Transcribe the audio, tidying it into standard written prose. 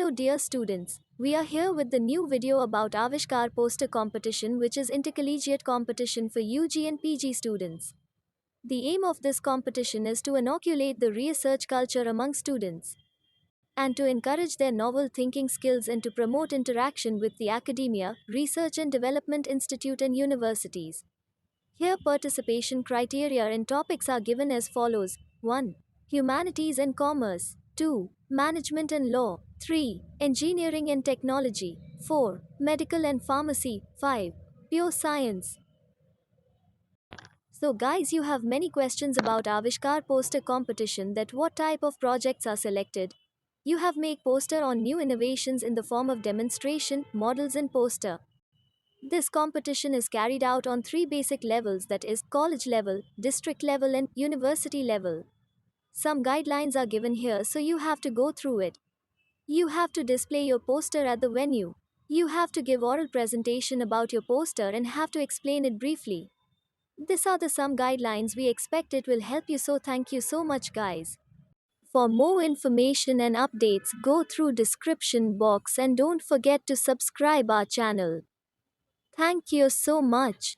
Hello dear students, we are here with the new video about AVISHKAR Poster Competition, which is intercollegiate competition for UG and PG students. The aim of this competition is to inoculate the research culture among students and to encourage their novel thinking skills and to promote interaction with the academia, research and development institute and universities. Here participation criteria and topics are given as follows. 1. Humanities and commerce. 2. Management and law. 3. Engineering and technology. 4. Medical and pharmacy. 5. Pure science. So guys, you have many questions about Avishkar poster competition, that what type of projects are selected. You have make poster on new innovations in the form of demonstration, models and poster. This competition is carried out on three basic levels, that is, college level, district level, and university level. Some guidelines are given here, so you have to go through it. You have to display your poster at the venue. You have to give oral presentation about your poster and have to explain it briefly. These are the some guidelines we expect it will help you, so thank you so much guys. For more information and updates, go through description box and don't forget to subscribe our channel. Thank you so much.